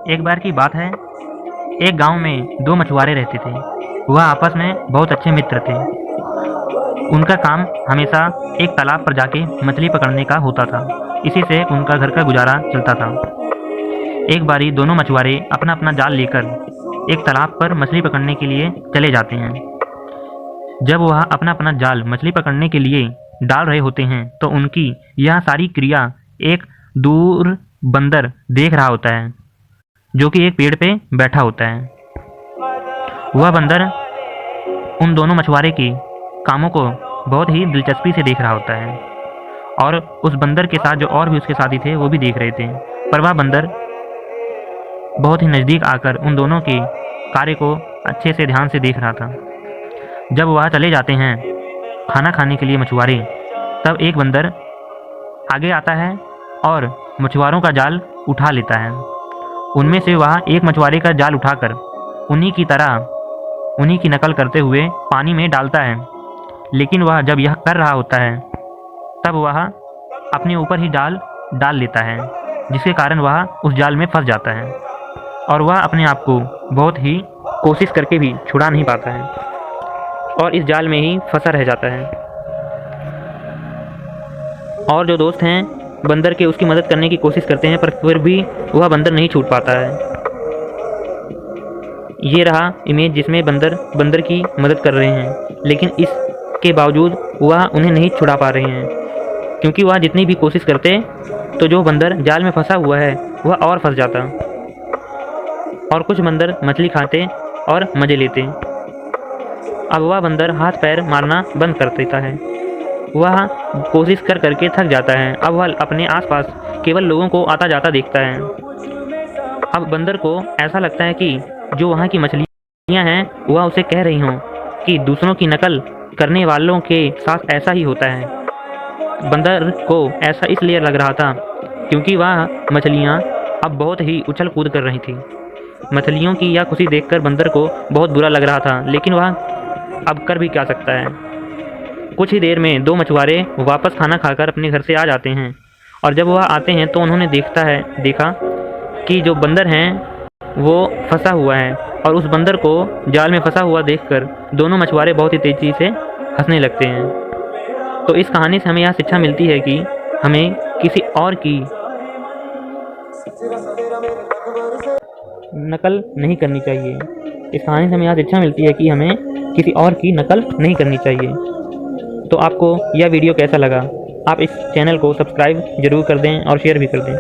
एक बार की बात है, एक गांव में दो मछुआरे रहते थे। वह आपस में बहुत अच्छे मित्र थे। उनका काम हमेशा एक तालाब पर जाके मछली पकड़ने का होता था। इसी से उनका घर का गुजारा चलता था। एक बारी दोनों मछुआरे अपना अपना जाल लेकर एक तालाब पर मछली पकड़ने के लिए चले जाते हैं। जब वह अपना अपना जाल मछली पकड़ने के लिए डाल रहे होते हैं तो उनकी यह सारी क्रिया एक दूर बंदर देख रहा होता है, जो कि एक पेड़ पे बैठा होता है। वह बंदर उन दोनों मछुआरे के कामों को बहुत ही दिलचस्पी से देख रहा होता है और उस बंदर के साथ जो और भी उसके साथी थे वो भी देख रहे थे। पर वह बंदर बहुत ही नज़दीक आकर उन दोनों के कार्य को अच्छे से ध्यान से देख रहा था। जब वह चले जाते हैं खाना खाने के लिए मछुआरे, तब एक बंदर आगे आता है और मछुआरों का जाल उठा लेता है। उनमें से वह एक मछुआरे का जाल उठाकर उन्हीं की तरह उन्हीं की नकल करते हुए पानी में डालता है। लेकिन वह जब यह कर रहा होता है तब वह अपने ऊपर ही जाल डाल लेता है, जिसके कारण वह उस जाल में फंस जाता है और वह अपने आप को बहुत ही कोशिश करके भी छुड़ा नहीं पाता है और इस जाल में ही फंसा रह जाता है। और जो दोस्त हैं बंदर के उसकी मदद करने की कोशिश करते हैं, पर फिर भी वह बंदर नहीं छूट पाता है। ये रहा इमेज जिसमें बंदर की मदद कर रहे हैं, लेकिन इसके बावजूद वह उन्हें नहीं छुड़ा पा रहे हैं, क्योंकि वह जितनी भी कोशिश करते तो जो बंदर जाल में फंसा हुआ है वह और फंस जाता। और कुछ बंदर मछली खाते और मज़े लेते। अब वह बंदर हाथ पैर मारना बंद कर देता है। वह कोशिश कर करके थक जाता है। अब वह अपने आसपास केवल लोगों को आता जाता देखता है। अब बंदर को ऐसा लगता है कि जो वहाँ की मछलियाँ हैं वह उसे कह रही हों कि दूसरों की नकल करने वालों के साथ ऐसा ही होता है। बंदर को ऐसा इसलिए लग रहा था क्योंकि वह मछलियाँ अब बहुत ही उछल कूद कर रही थी। मछलियों की यह खुशी देखकर बंदर को बहुत बुरा लग रहा था, लेकिन वह अब कर भी क्या सकता है। कुछ ही देर में दो मछुआरे वापस खाना खाकर अपने घर से आ जाते हैं और जब वह आते हैं तो उन्होंने देखा कि जो बंदर हैं वो फंसा हुआ है और उस बंदर को जाल में फंसा हुआ देखकर दोनों मछुआरे बहुत ही तेज़ी से हंसने लगते हैं। तो इस कहानी से हमें यह शिक्षा मिलती है कि हमें किसी और की नकल नहीं करनी चाहिए। इस कहानी से हमें यह शिक्षा मिलती है कि हमें किसी और की नकल नहीं करनी चाहिए। तो आपको यह वीडियो कैसा लगा? आप इस चैनल को सब्सक्राइब ज़रूर कर दें और शेयर भी कर दें।